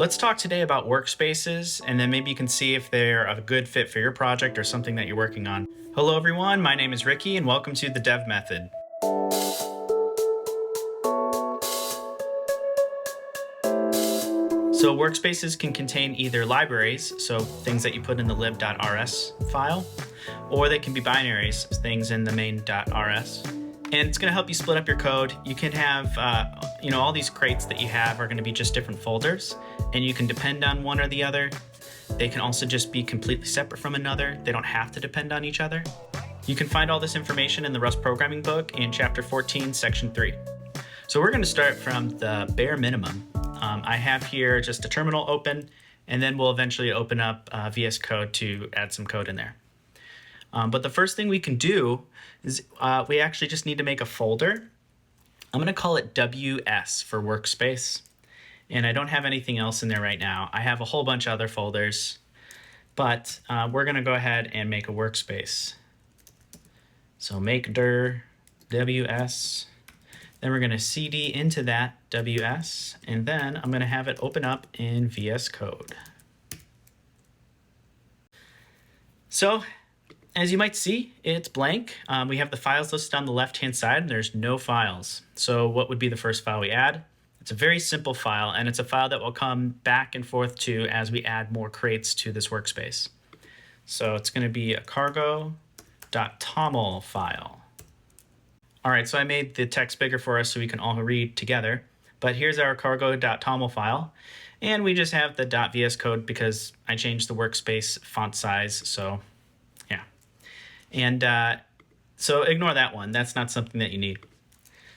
Let's talk today about workspaces, and then maybe you can see if they're a good fit for your project or something that you're working on. Hello everyone, my name is Ricky, and welcome to the Dev Method. So workspaces can contain either libraries, so things that you put in the lib.rs file, or they can be binaries, things in the main.rs. And it's going to help you split up your code. You can have, all these crates that you have are going to be just different folders, and you can depend on one or the other. They can also just be completely separate from another. They don't have to depend on each other. You can find all this information in the Rust programming book in chapter 14, section 3. So we're going to start from the bare minimum. I have here just a terminal open, and then we'll eventually open up VS Code to add some code in there. But the first thing we can do is we actually just need to make a folder. I'm going to call it WS for Workspace. And I don't have anything else in there right now. I have a whole bunch of other folders, but we're going to go ahead and make a workspace. So make dir WS. Then we're going to cd into that WS, and then I'm going to have it open up in VS Code. So as you might see, it's blank. We have the files listed on the left-hand side, and there's no files. So what would be the first file we add? It's a very simple file, and it's a file that will come back and forth to as we add more crates to this workspace. So it's going to be a cargo.toml file. All right, so I made the text bigger for us so we can all read together. But here's our cargo.toml file. And we just have the .vs code because I changed the workspace font size. So yeah. And so ignore that one. That's not something that you need.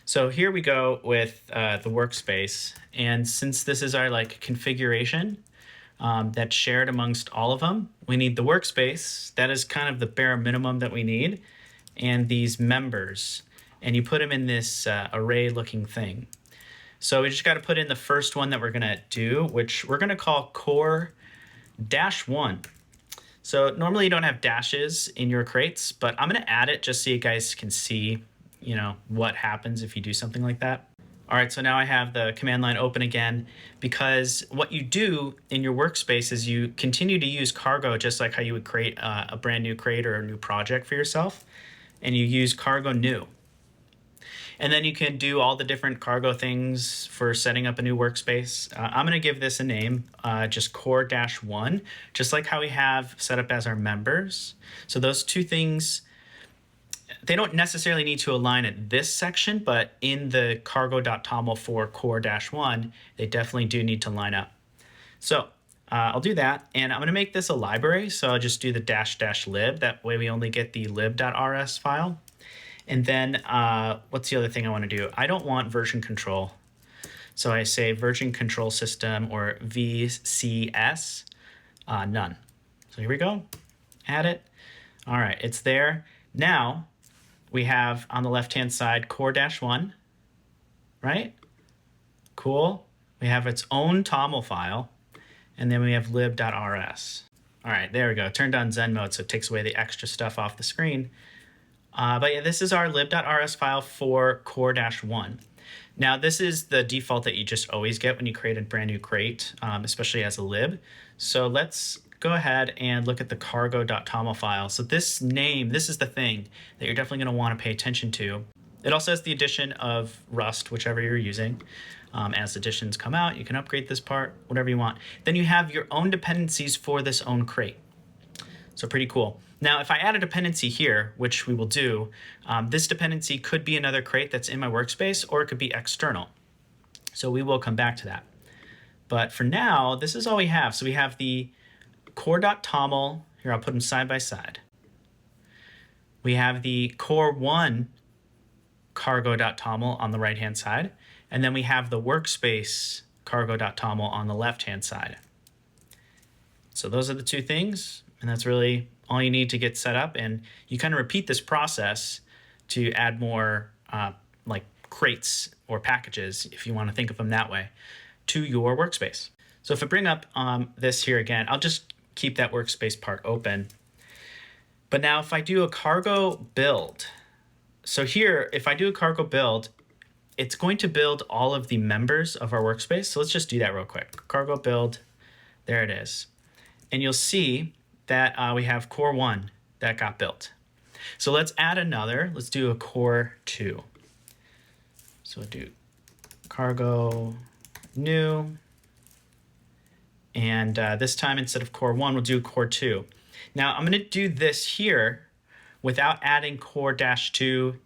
So here we go with the workspace. And since this is our configuration that's shared amongst all of them, we need the workspace. That is kind of the bare minimum that we need. And these members. And you put them in this array looking thing. So we just got to put in the first one that we're going to do, which we're going to call core-1. So normally you don't have dashes in your crates, but I'm going to add it just so you guys can see, what happens if you do something like that. All right, so now I have the command line open again, because what you do in your workspace is you continue to use cargo just like how you would create a brand new crate or a new project for yourself, and you use cargo new. And then you can do all the different cargo things for setting up a new workspace. I'm going to give this a name, just core-1, just like how we have set up as our members. So those two things, they don't necessarily need to align at this section, but in the cargo.toml for core-1, they definitely do need to line up. So I'll do that, and I'm going to make this a library. So I'll just do the --lib. That way we only get the lib.rs file. And then what's the other thing I want to do? I don't want version control. So I say version control system or VCS, none. So here we go, add it. All right, it's there. Now we have on the left-hand side core-1, right? Cool. We have its own toml file, and then we have lib.rs. All right, there we go. Turned on Zen mode, so it takes away the extra stuff off the screen. But yeah, this is our lib.rs file for core-1. Now, this is the default that you just always get when you create a brand new crate, especially as a lib. So let's go ahead and look at the cargo.toml file. So this name, this is the thing that you're definitely going to want to pay attention to. It also has the addition of Rust, whichever you're using. As additions come out, you can upgrade this part, whatever you want. Then you have your own dependencies for this own crate. So pretty cool. Now, if I add a dependency here, which we will do, this dependency could be another crate that's in my workspace, or it could be external. So we will come back to that. But for now, this is all we have. So we have the core.toml. Here, I'll put them side by side. We have the core1 cargo.toml on the right-hand side. And then we have the workspace cargo.toml on the left-hand side. So those are the two things. And that's really all you need to get set up. And you kind of repeat this process to add more crates or packages, if you want to think of them that way, to your workspace. So if I bring up this here again, I'll just keep that workspace part open. But now if I do a cargo build, so here, if I do a cargo build, it's going to build all of the members of our workspace. So let's just do that real quick. Cargo build, there it is. And you'll see that we have core 1 that got built. So let's add another. Let's do a core 2. So we'll do cargo new. And this time, instead of core 1, we'll do core 2. Now, I'm going to do this here without adding core -2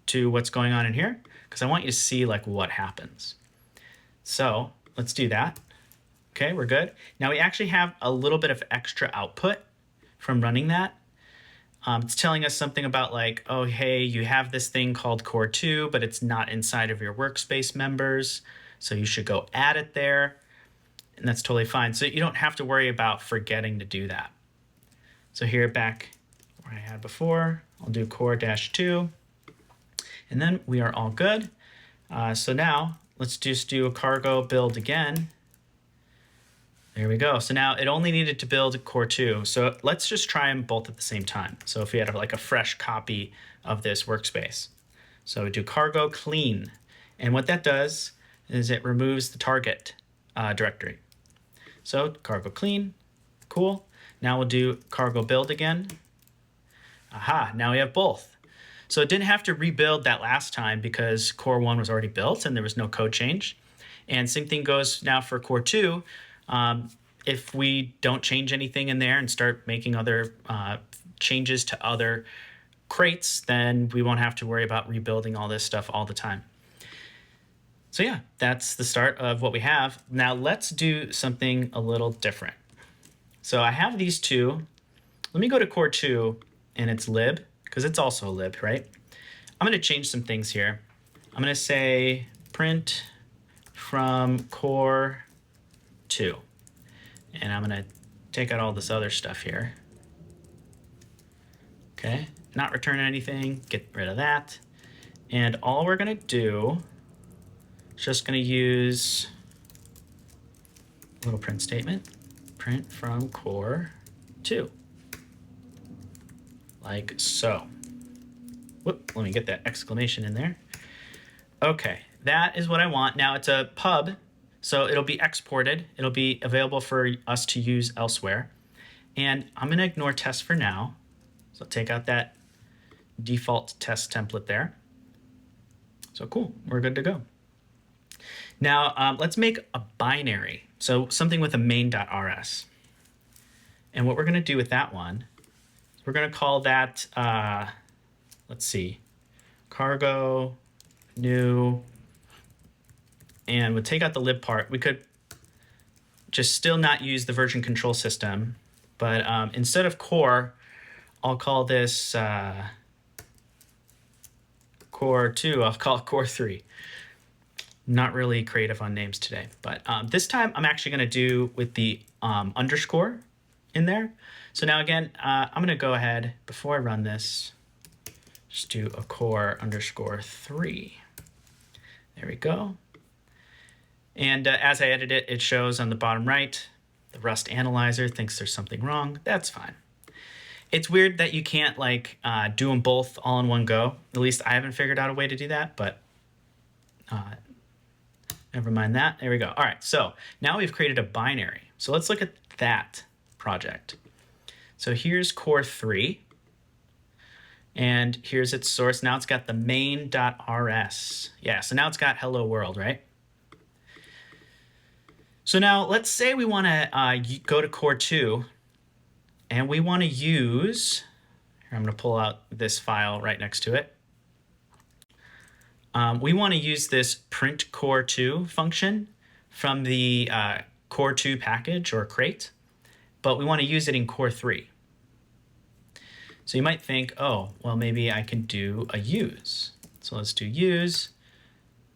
to what's going on in here, because I want you to see like what happens. So let's do that. Okay, we're good. Now we actually have a little bit of extra output from running that. It's telling us something about like, oh, hey, you have this thing called core 2, but it's not inside of your workspace members. So you should go add it there. And that's totally fine. So you don't have to worry about forgetting to do that. So here back where I had before, I'll do core -2. And then we are all good. So now let's just do a cargo build again. There we go. So now it only needed to build core 2. So let's just try them both at the same time. So if we had like a fresh copy of this workspace. So we do cargo clean. And what that does is it removes the target directory. So cargo clean, cool. Now we'll do cargo build again. Aha, now we have both. So it didn't have to rebuild that last time because core 1 was already built and there was no code change. And same thing goes now for core 2. If we don't change anything in there and start making other changes to other crates, then we won't have to worry about rebuilding all this stuff all the time. So yeah, that's the start of what we have. Now let's do something a little different. So I have these two. Let me go to core 2 and it's lib, because it's also a lib, right? I'm going to change some things here. I'm going to say print from core 2. And I'm going to take out all this other stuff here. Okay, not return anything, get rid of that. And all we're going to do is just going to use a little print statement, print from core 2. Like so. Whoop, let me get that exclamation in there. Okay, that is what I want. Now it's a pub, so it'll be exported. It'll be available for us to use elsewhere. And I'm going to ignore test for now. So I'll take out that default test template there. So cool, we're good to go. Now let's make a binary. So something with a main.rs. And what we're going to do with that one, we're going to call that, let's see, cargo new, and we'll take out the lib part. We could just still not use the version control system, but instead of core, I'll call this core 2, I'll call it core 3. Not really creative on names today, but this time I'm actually going to do with the underscore in there. So now again, I'm going to go ahead, before I run this, just do a core underscore 3. There we go. And as I edit it, it shows on the bottom right, the Rust analyzer thinks there's something wrong. That's fine. It's weird that you can't like do them both all in one go. At least I haven't figured out a way to do that, but never mind that. There we go. All right, so now we've created a binary. So let's look at that project. So here's core 3. And here's its source. Now it's got the main.rs. Yeah, so now it's got hello world, right? So now let's say we want to go to core 2 and we want to use, here I'm going to pull out this file right next to it. We want to use this print core 2 function from the core 2 package or crate, but we want to use it in core 3. So you might think, oh, well, maybe I can do a use. So let's do use.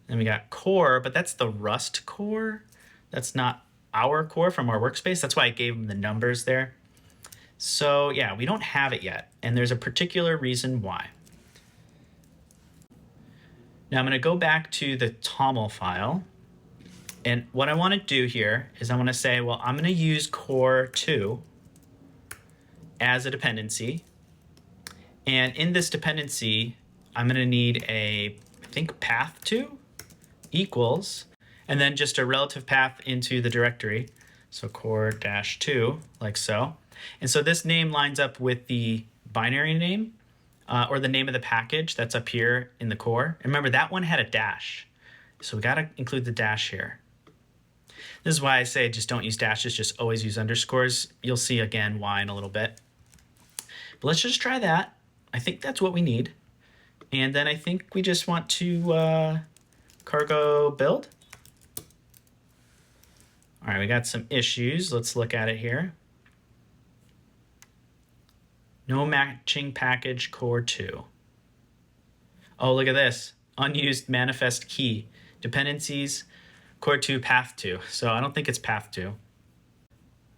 Then we got core, but that's the Rust core. That's not our core from our workspace. That's why I gave them the numbers there. So yeah, we don't have it yet. And there's a particular reason why. Now I'm going to go back to the toml file. And what I want to do here is I want to say, well, I'm going to use core 2 as a dependency. And in this dependency, I'm going to need a, I think, path to. equals, and then just a relative path into the directory. So core-2, like so. And so this name lines up with the binary name or the name of the package that's up here in the core. And remember, that one had a dash. So we got to include the dash here. This is why I say just don't use dashes, just always use underscores. You'll see again why in a little bit. But let's just try that. I think that's what we need. And then I think we just want to cargo build. All right, we got some issues. Let's look at it here. No matching package core 2. Oh, look at this. Unused manifest key. Dependencies, core 2, path 2. So I don't think it's path 2.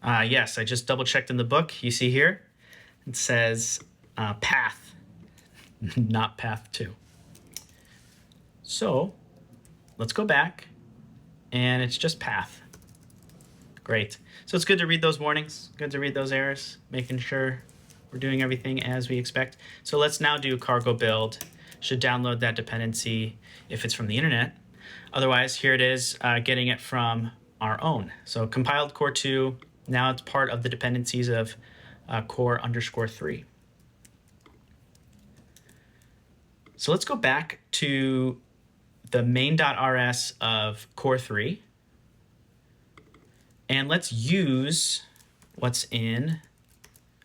Yes, I just double checked in the book. You see here, it says path, not path 2. So let's go back, and it's just path. Great. So it's good to read those warnings, good to read those errors, making sure we're doing everything as we expect. So let's now do cargo build. Should download that dependency if it's from the internet. Otherwise, here it is, getting it from our own. So compiled core 2, now it's part of the dependencies of core_3. So let's go back to the main.rs of core 3. And let's use what's in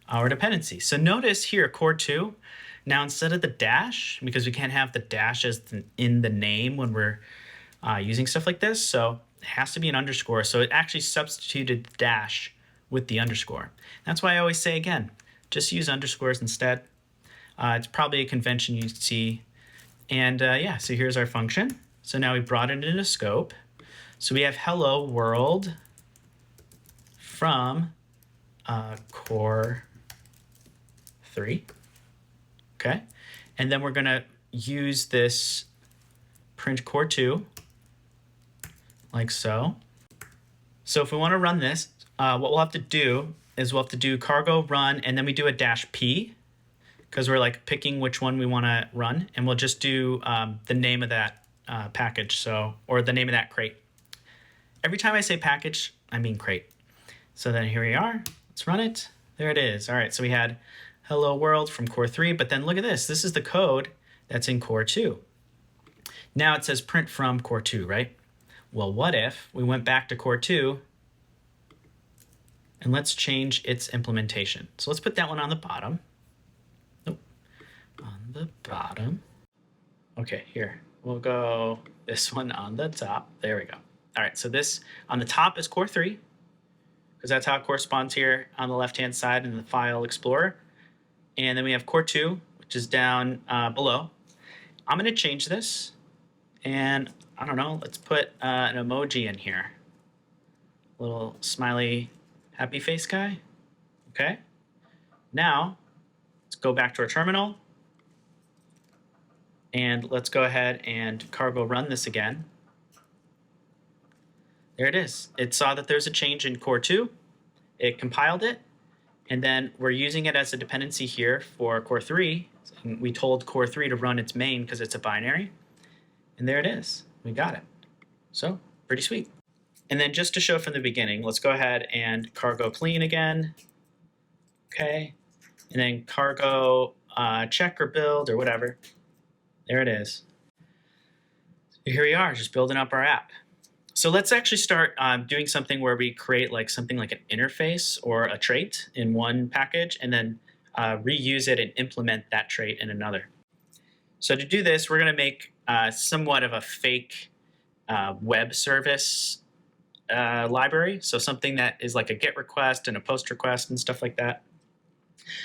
our dependency. So notice here, core 2, now instead of the dash, because we can't have the dash as in the name when we're using stuff like this, so it has to be an underscore. So it actually substituted the dash with the underscore. That's why I always say, again, just use underscores instead. It's probably a convention you see. And yeah, so here's our function. So now we brought it into scope. So we have hello world from core 3. Okay. And then we're going to use this print core 2 like so. So if we want to run this, what we'll have to do is we'll have to do cargo run, and then we do a -p because we're like picking which one we want to run, and we'll just do the name of that package, so, or the name of that crate. Every time I say package, I mean crate. So then here we are. Let's run it. There it is. All right, so we had hello world from core 3, but then look at this. This is the code that's in core 2. Now it says print from core 2, right? Well, what if we went back to core 2 and let's change its implementation. So let's put that one on the bottom. Nope, on the bottom. Okay, here, we'll go this one on the top. There we go. All right, so this on the top is core 3, because that's how it corresponds here on the left-hand side in the File Explorer. And then we have core 2, which is down below. I'm going to change this, and I don't know, let's put an emoji in here. Little smiley happy face guy. Okay. Now, let's go back to our terminal, and let's go ahead and cargo run this again. There it is. It saw that there's a change in core 2. It compiled it, and then we're using it as a dependency here for core 3. And we told core 3 to run its main because it's a binary. And there it is. We got it. So pretty sweet. And then just to show from the beginning, let's go ahead and cargo clean again. Okay. And then cargo check or build or whatever. There it is. So here we are, just building up our app. So let's actually start doing something where we create like something like an interface or a trait in one package, and then reuse it and implement that trait in another. So to do this, we're going to make somewhat of a fake web service library. So something that is like a GET request and a POST request and stuff like that.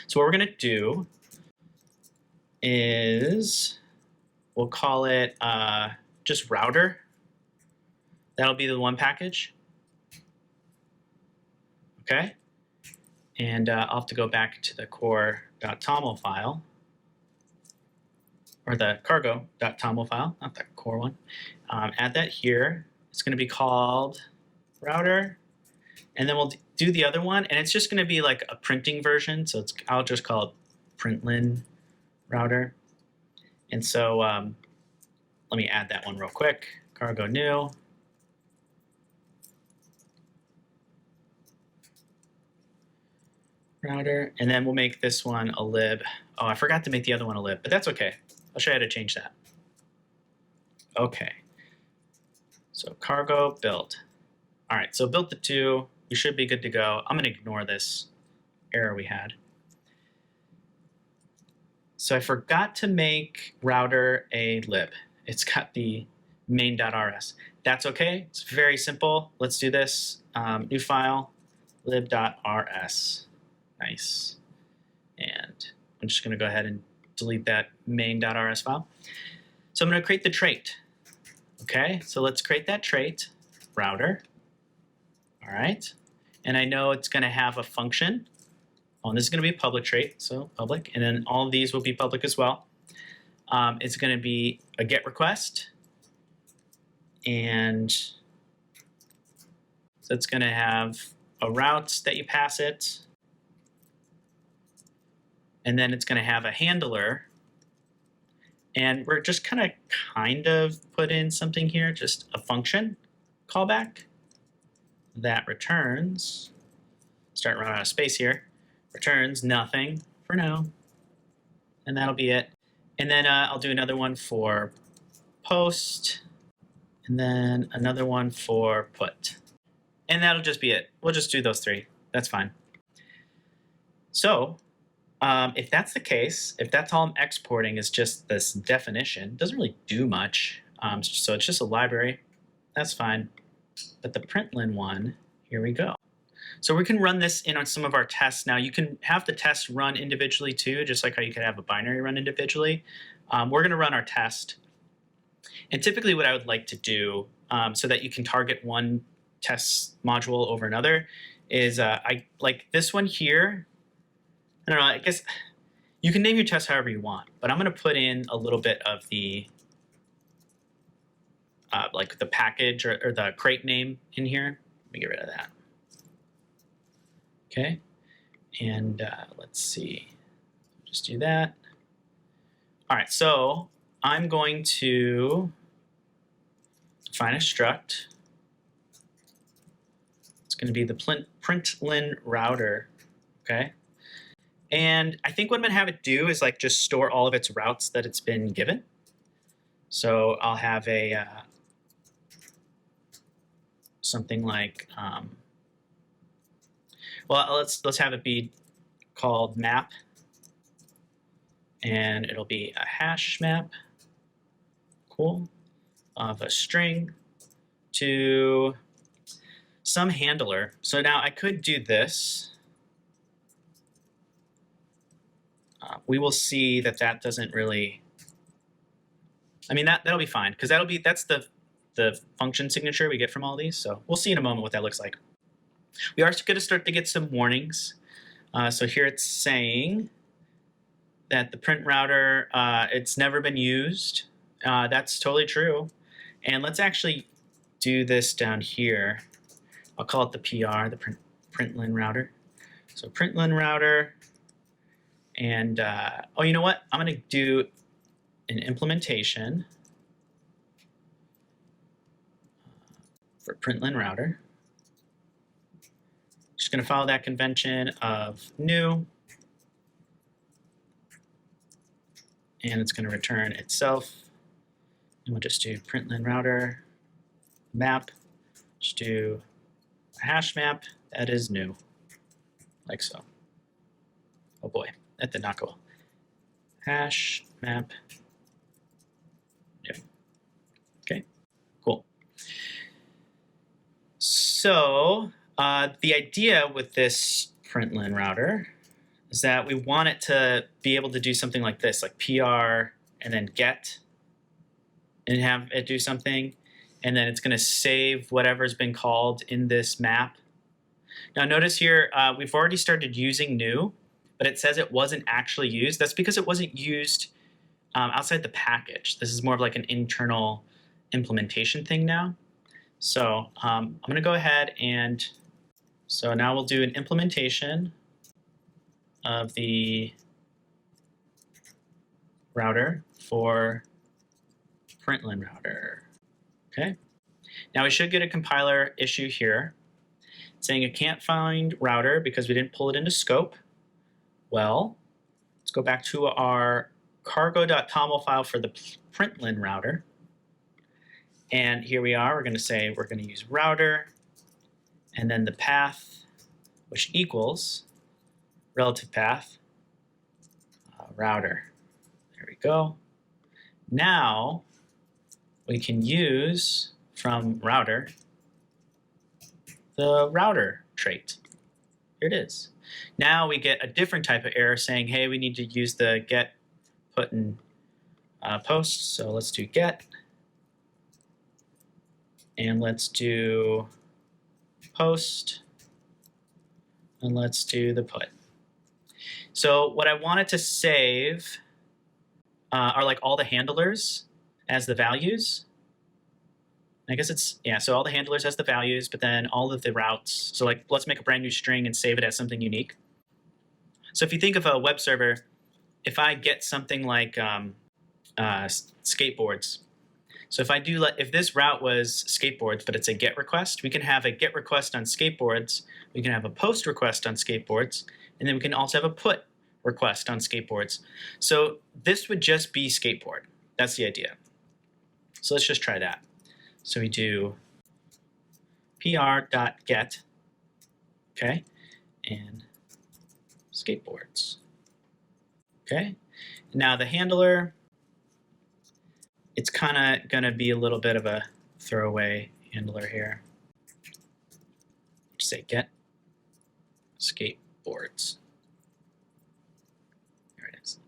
So what we're going to do is we'll call it just router. That'll be the one package. Okay. And I'll have to go back to the core.toml file, or the cargo.toml file, not the core one. Add that here. It's going to be called router. And then we'll do the other one, and it's just going to be like a printing version. So I'll just call it println router. And so let me add that one real quick. cargo new. Router, and then we'll make this one a lib. Oh, I forgot to make the other one a lib, but that's okay. I'll show you how to change that. Okay, so cargo build. All right, so build the two. We should be good to go. I'm gonna ignore this error we had. So I forgot to make router a lib. It's got the main.rs. That's okay, it's very simple. Let's do this. New file, lib.rs. Nice. And I'm just gonna go ahead and delete that main.rs file. So I'm gonna create the trait. Okay, so let's create that trait, router. All right, and I know it's gonna have a function. Oh, and this is gonna be a public trait, so public, and then all of these will be public as well. It's gonna be a GET request, and so it's gonna have a route that you pass it, and then it's gonna have a handler, and we're just kind of put in something here, just a function callback that returns, start running out of space here, returns nothing for now, and that'll be it. And then I'll do another one for post, and then another one for put. And that'll just be it. We'll just do those three. That's fine. So if that's the case, if that's all I'm exporting is just this definition, it doesn't really do much. So it's just a library. That's fine. But the println one, here we go. So we can run this in on some of our tests. Now you can have the test run individually too, just like how you could have a binary run individually. We're gonna run our test. And typically what I would like to do so that you can target one test module over another is I like this one here. I don't know, I guess you can name your test however you want, but I'm gonna put in a little bit of the like the package or the crate name in here. Let me get rid of that. Okay, and let's see, just do that. All right, so I'm going to define a struct. It's going to be the println router, okay? And I think what I'm going to have it do is like just store all of its routes that it's been given. So I'll have a something like well, let's have it be called map, and it'll be a hash map, cool, of a string to some handler. So now I could do this. We will see that that doesn't really, I mean, that'll be fine, because that's the function signature we get from all these. So we'll see in a moment what that looks like. We are going to start to get some warnings. So here it's saying that the print router, it's never been used. That's totally true. And let's actually do this down here. I'll call it the PR, the println router. So println router, and oh, you know what? I'm going to do an implementation for println router. Just going to follow that convention of new, and it's going to return itself. And we'll just do println router map. Just do a hash map that is new, like so. Oh boy, that did not go well. Hash map new. Okay, cool. So the idea with this println router is that we want it to be able to do something like this, like PR and then get, and have it do something, and then it's going to save whatever's been called in this map. Now notice here, we've already started using new, but it says it wasn't actually used. That's because it wasn't used outside the package. This is more of like an internal implementation thing now. So I'm going to go ahead and, so now we'll do an implementation of the router for println router. Okay. Now we should get a compiler issue here saying it can't find router because we didn't pull it into scope. Well, let's go back to our cargo.toml file for the println router. And here we are. We're going to say we're going to use router and then the path, which equals relative path router. There we go. Now we can use from router the router trait. Here it is. Now we get a different type of error saying, hey, we need to use the get, put, and post. So let's do get. And let's do post. And let's do the put. So what I wanted to save are like all the handlers as the values. I guess it's, yeah, so all the handlers as the values, but then all of the routes. So like, let's make a brand new string and save it as something unique. So if you think of a web server, if I get something like skateboards, so if this route was skateboards, but it's a get request, we can have a get request on skateboards, we can have a post request on skateboards, and then we can also have a put request on skateboards. So this would just be skateboard. That's the idea. So let's just try that. So we do pr.get, okay, and skateboards. Okay, now the handler, it's kind of going to be a little bit of a throwaway handler here. Just say get skateboards. There it is.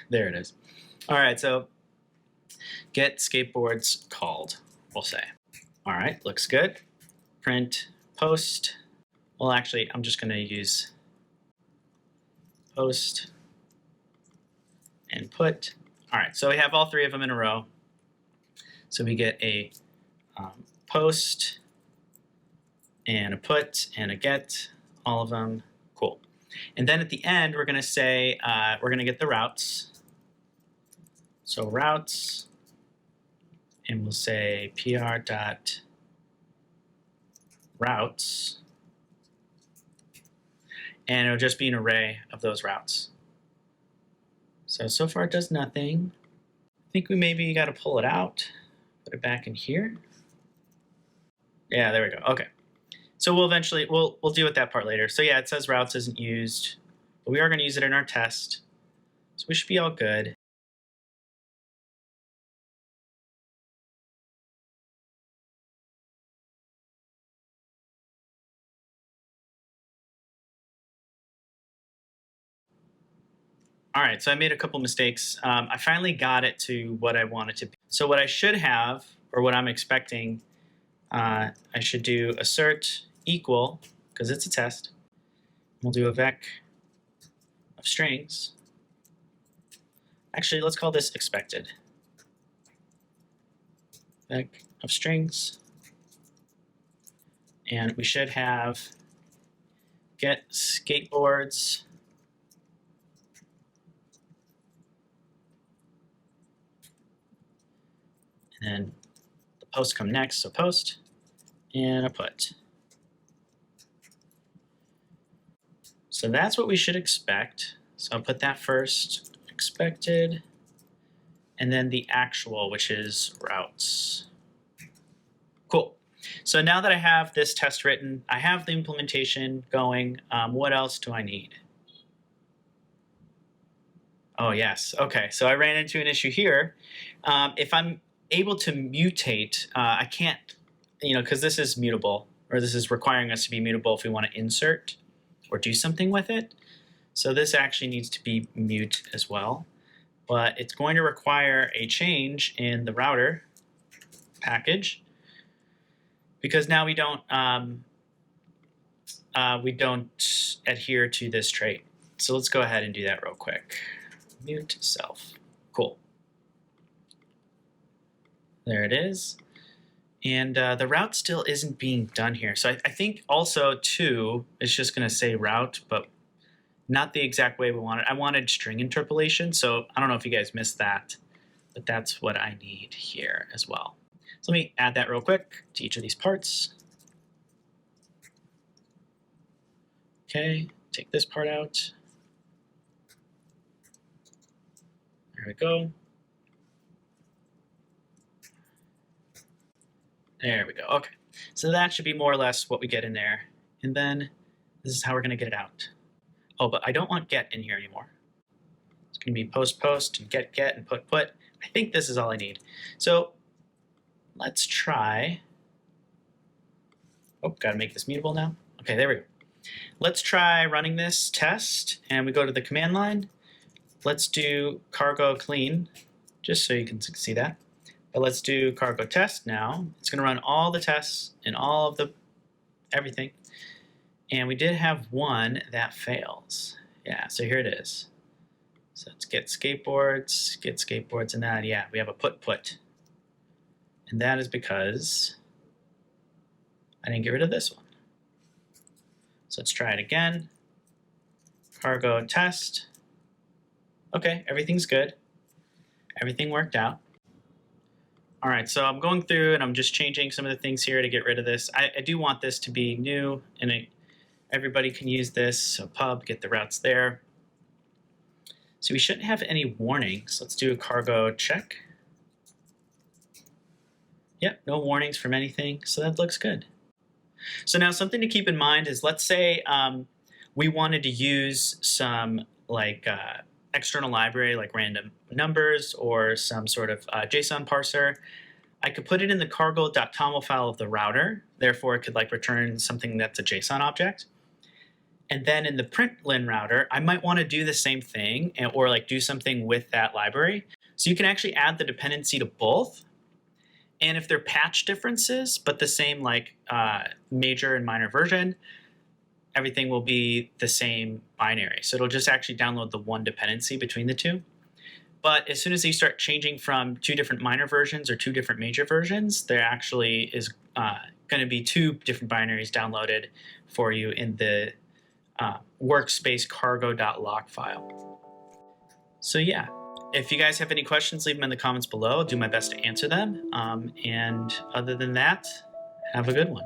There it is. All right, so get skateboards called, we'll say. All right, looks good. Print post. Well, actually, I'm just going to use post and put. All right, so we have all three of them in a row. So we get a post and a put and a get, all of them. Cool. And then at the end, we're going to say, we're going to get the routes. So routes, and we'll say pr.routes, and it'll just be an array of those routes. So far it does nothing. I think we maybe got to pull it out, put it back in here. Yeah, there we go. Okay. So we'll eventually, we'll deal with that part later. So yeah, it says routes isn't used, but we are going to use it in our test. So we should be all good. All right, so I made a couple mistakes. I finally got it to what I wanted to be. So what I should have, or what I'm expecting, I should do assert equal, because it's a test. We'll do a vec of strings. Actually, let's call this expected. Vec of strings. And we should have get skateboards. And then the post come next, so post and a put. So that's what we should expect. So I'll put that first, expected, and then the actual, which is routes. Cool. So now that I have this test written, I have the implementation going. What else do I need? Oh, yes. Okay, so I ran into an issue here. If I'm able to mutate, I can't, because this is mutable, or this is requiring us to be mutable if we want to insert or do something with it. So this actually needs to be mute as well. But it's going to require a change in the router package, because now we don't adhere to this trait. So let's go ahead and do that real quick. Mute self. Cool. There it is. And the route still isn't being done here. So I think also, too, it's just going to say route, but not the exact way we wanted. I wanted string interpolation, so I don't know if you guys missed that, but that's what I need here as well. So let me add that real quick to each of these parts. Okay, take this part out. There we go. There we go. Okay, so that should be more or less what we get in there. And then this is how we're going to get it out. Oh, but I don't want get in here anymore. It's going to be post post and get and put. I think this is all I need. So let's try. Oh, got to make this mutable now. Okay, there we go. Let's try running this test, and we go to the command line. Let's do cargo clean, just so you can see that. But let's do cargo test now. It's going to run all the tests and all of the everything. And we did have one that fails. Yeah, so here it is. So let's get skateboards, and that, yeah, we have a put. And that is because I didn't get rid of this one. So let's try it again. Cargo test. Okay, everything's good. Everything worked out. All right, so I'm going through and I'm just changing some of the things here to get rid of this. I do want this to be new, and everybody can use this. So pub, get the routes there. So we shouldn't have any warnings. Let's do a cargo check. Yep, no warnings from anything, so that looks good. So now something to keep in mind is, let's say we wanted to use some external library like random numbers or some sort of JSON parser. I could put it in the cargo.toml file of the router. Therefore, it could return something that's a JSON object. And then in the println router, I might want to do the same thing or do something with that library. So you can actually add the dependency to both. And if they're patch differences, but the same major and minor version, everything will be the same binary. So it'll just actually download the one dependency between the two. But as soon as you start changing from 2 different minor versions or 2 different major versions, there actually is going to be 2 different binaries downloaded for you in the workspace cargo.log file. So yeah. If you guys have any questions, leave them in the comments below. I'll do my best to answer them. And other than that, have a good one.